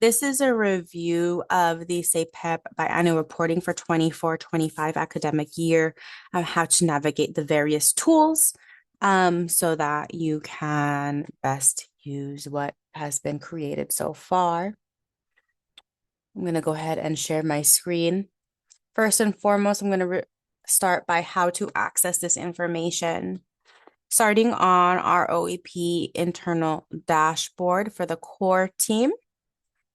This is a review of the SAPEP biannual reporting for 24-25 academic year, how to navigate the various tools so that you can best use what has been created so far. I'm going to go ahead and share my screen. First and foremost, I'm going to start by how to access this information. Starting on our OEP internal dashboard for the core team.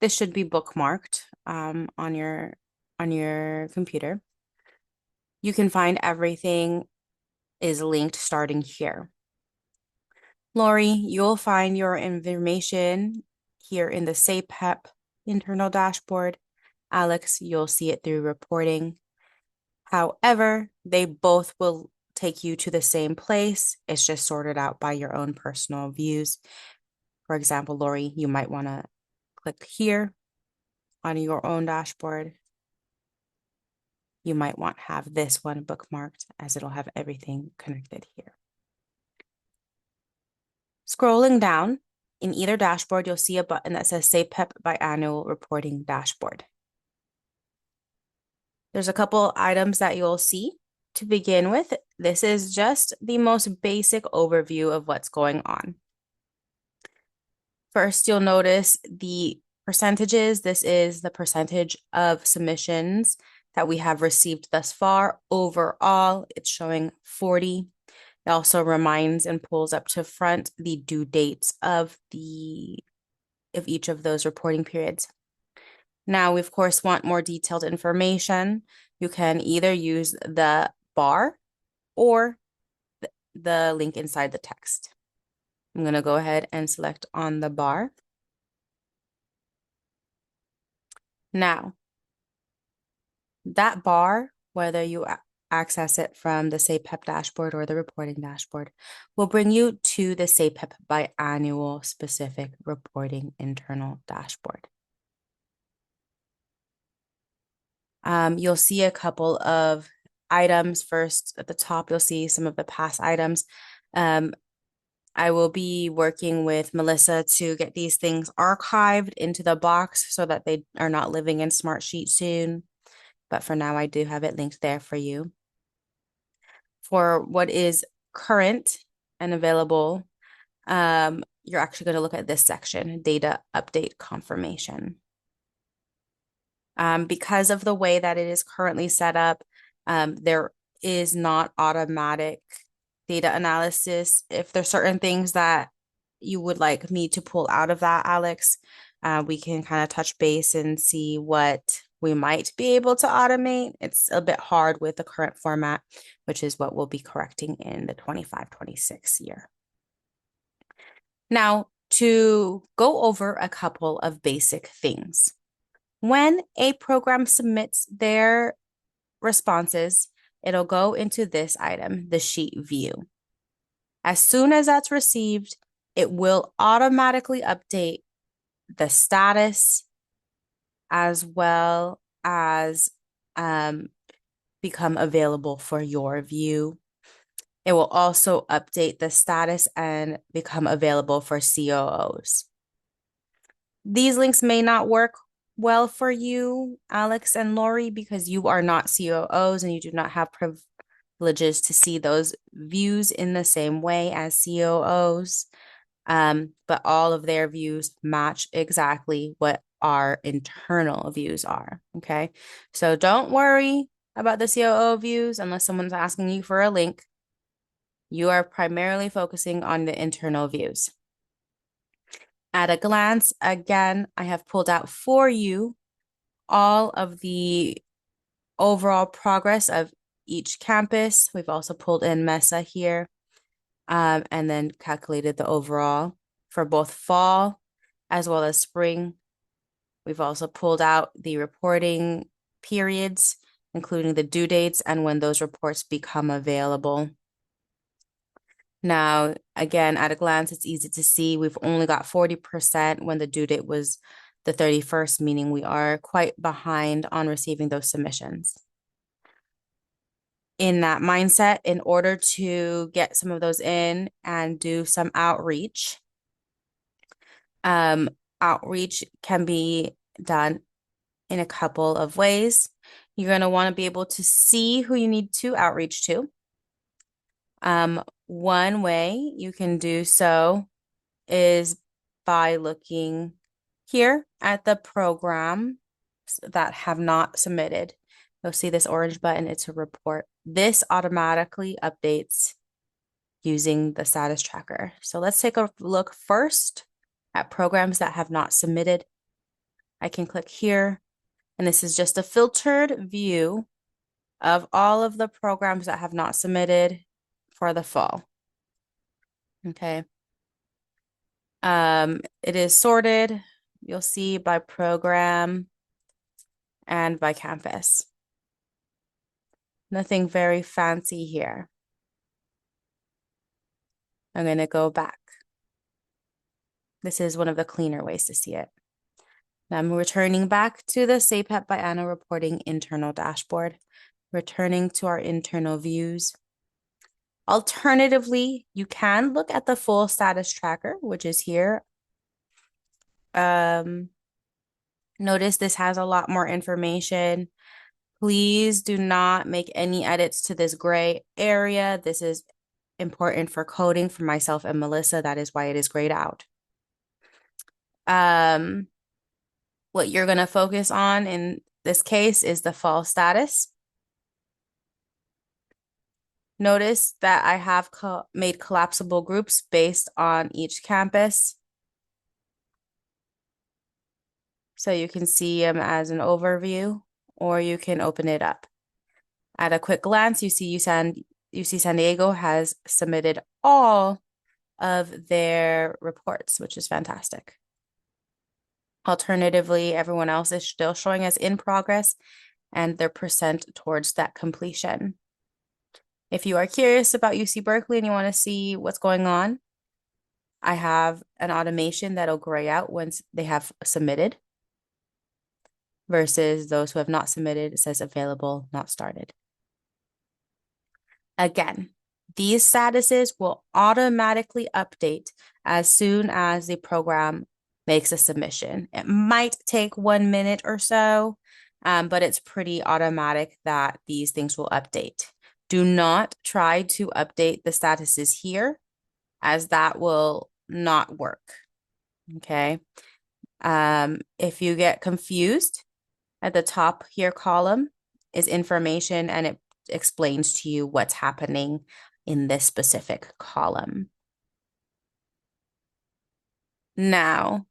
This should be bookmarked on your computer. You can find everything is linked starting here. Lori, you'll find your information here in the SAPEP internal dashboard. Alex, you'll see it through reporting. However, they both will take you to the same place. It's just sorted out by your own personal views. For example, Lori, you might want to click here on your own dashboard. You might want to have this one bookmarked as it'll have everything connected here. Scrolling down in either dashboard, you'll see a button that says SAPEP Biannual Reporting Dashboard. There's a couple items that you'll see. To begin with, this is just the most basic overview of what's going on. First, you'll notice the percentages. This is the percentage of submissions that we have received thus far. Overall, it's showing 40. It also reminds and pulls up to front the due dates of each of those reporting periods. Now, we of course want more detailed information. You can either use the bar or the link inside the text. I'm going to go ahead and select on the bar. Now, that bar, whether you access it from the SAPEP dashboard or the reporting dashboard, will bring you to the SAPEP biannual specific reporting internal dashboard. You'll see a couple of items. First, at the top, you'll see some of the past items. I will be working with Melissa to get these things archived into the box so that they are not living in Smartsheet soon. But for now, I do have it linked there for you. For what is current and available, you're actually going to look at this section, Data Update Confirmation. Because of the way that it is currently set up, there is not automatic data analysis. If there's certain things that you would like me to pull out of that, Alex, we can kind of touch base and see what we might be able to automate. It's a bit hard with the current format, which is what we'll be correcting in the 25-26 year. Now, to go over a couple of basic things. When a program submits their responses, it'll go into this item, the sheet view. As soon as that's received, it will automatically update the status as well as become available for your view. It will also update the status and become available for COOs. These links may not work well for you, Alex and Lori, because you are not COOs and you do not have privileges to see those views in the same way as COOs. But all of their views match exactly what our internal views are. Okay, so don't worry about the COO views unless someone's asking you for a link. You are primarily focusing on the internal views. At a glance, again, I have pulled out for you all of the overall progress of each campus. We've also pulled in MESA here, and then calculated the overall for both fall as well as spring. We've also pulled out the reporting periods, including the due dates and when those reports become available. Now, again, at a glance, it's easy to see we've only got 40% when the due date was the 31st, meaning we are quite behind on receiving those submissions. In that mindset, in order to get some of those in and do some outreach, outreach can be done in a couple of ways. You're going to want to be able to see who you need to outreach to. One way you can do so is by looking here at the programs that have not submitted. You'll see this orange button, it's a report. This automatically updates using the status tracker. So let's take a look first at programs that have not submitted. I can click here, and this is just a filtered view of all of the programs that have not submitted for the fall. Okay. It is sorted, you'll see, by program and by campus. Nothing very fancy here. I'm going to go back. This is one of the cleaner ways to see it. Now I'm returning back to the SAPEP Biannual Reporting internal dashboard, returning to our internal views. Alternatively, you can look at the full status tracker, which is here. Notice this has a lot more information. Please do not make any edits to this gray area. This is important for coding for myself and Melissa. That is why it is grayed out. What you're going to focus on in this case is the fall status. Notice that I have made collapsible groups based on each campus. So you can see them as an overview, or you can open it up. At a quick glance, you see UC San Diego has submitted all of their reports, which is fantastic. Alternatively, everyone else is still showing as in progress and their percent towards that completion. If you are curious about UC Berkeley and you want to see what's going on, I have an automation that'll gray out once they have submitted versus those who have not submitted. It says available, not started. Again, these statuses will automatically update as soon as the program makes a submission. It might take 1 minute or so, but it's pretty automatic that these things will update. Do not try to update the statuses here, as that will not work. Okay. If you get confused, at the top here column is information, and it explains to you what's happening in this specific column. Now,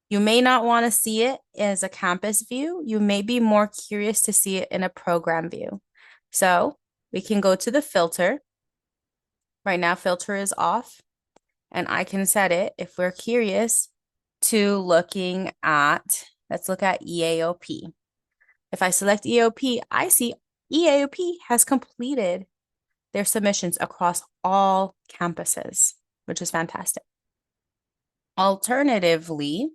you may not want to see it as a campus view. You may be more curious to see it in a program view. So we can go to the filter. Right now, filter is off, and I can set it, if we're curious, to looking at, let's look at EAOP. If I select EAOP, I see EAOP has completed their submissions across all campuses, which is fantastic. Alternatively,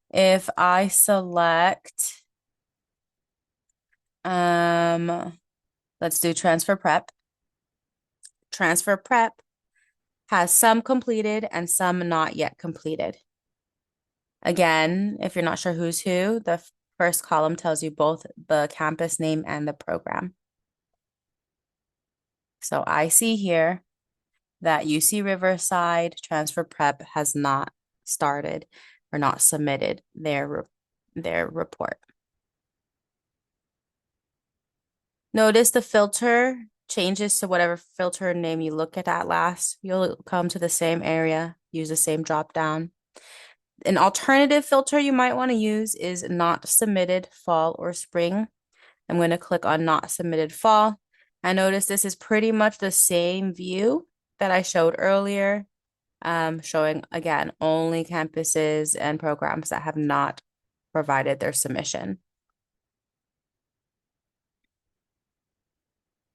if I select, let's do transfer prep. Transfer prep has some completed and some not yet completed. Again, if you're not sure who's who, the first column tells you both the campus name and the program. So I see here that UC Riverside transfer prep has not started or not submitted their report. Notice the filter changes to whatever filter name you look at last. You'll come to the same area, use the same drop down. An alternative filter you might want to use is not submitted fall or spring. I'm going to click on not submitted fall. And notice this is pretty much the same view that I showed earlier, showing, again, only campuses and programs that have not provided their submission.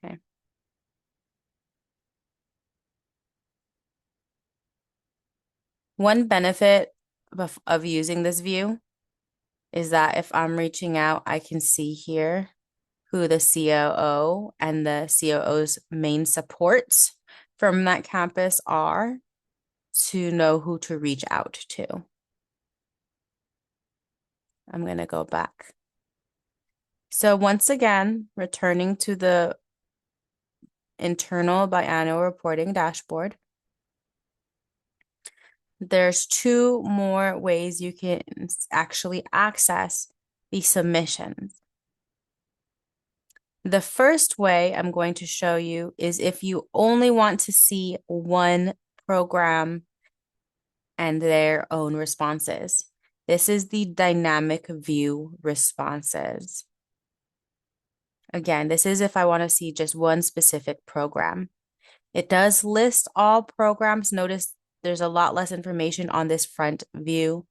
Okay. One benefit of using this view is that if I'm reaching out, I can see here who the COO and the COO's main supports from that campus are, to know who to reach out to. I'm going to go back. So once again, returning to the internal biannual reporting dashboard, there's two more ways you can actually access the submissions. The first way I'm going to show you is if you only want to see one program and their own responses. This is the dynamic view responses. Again, this is if I want to see just one specific program. It does list all programs. Notice there's a lot less information on this front view.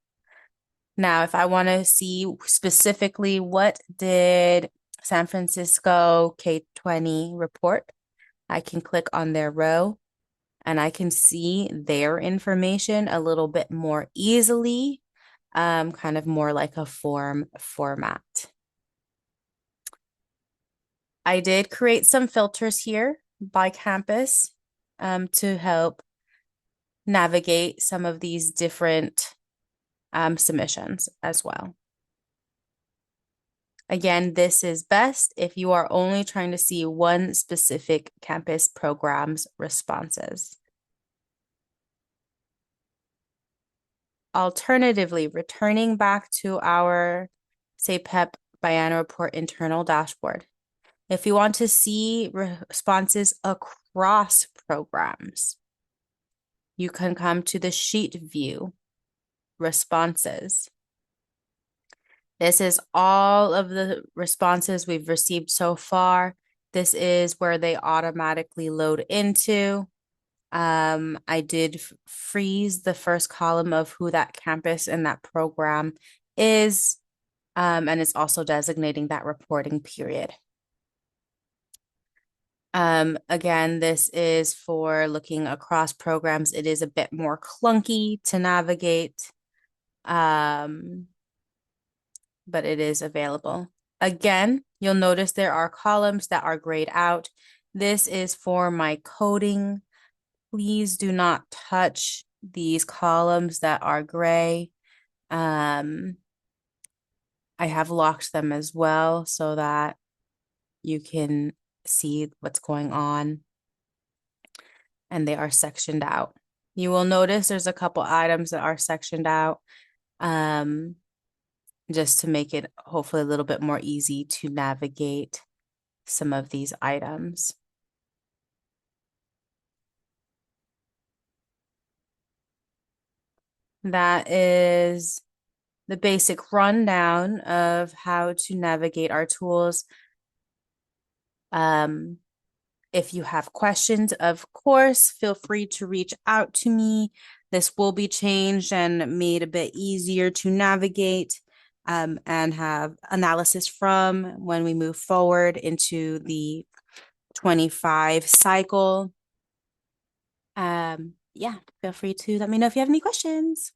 Now, if I want to see specifically what did San Francisco K-20 report, I can click on their row and I can see their information a little bit more easily, kind of more like a form format. I did create some filters here by campus to help navigate some of these different submissions as well. Again, this is best if you are only trying to see one specific campus program's responses. Alternatively, returning back to our SAPEP biannual report internal dashboard. If you want to see responses across programs, you can come to the sheet view, responses. This is all of the responses we've received so far. This is where they automatically load into. I did freeze the first column of who that campus and that program is, and it's also designating that reporting period. Again, this is for looking across programs. It is a bit more clunky to navigate, but it is available. Again, you'll notice there are columns that are grayed out. This is for my coding. Please do not touch these columns that are gray. I have locked them as well so that you can see what's going on, and they are sectioned out. You will notice there's a couple items that are sectioned out, just to make it hopefully a little bit more easy to navigate some of these items. That is the basic rundown of how to navigate our tools. If you have questions, of course, feel free to reach out to me. This will be changed and made a bit easier to navigate and have analysis from when we move forward into the 25 cycle. Yeah, feel free to let me know if you have any questions.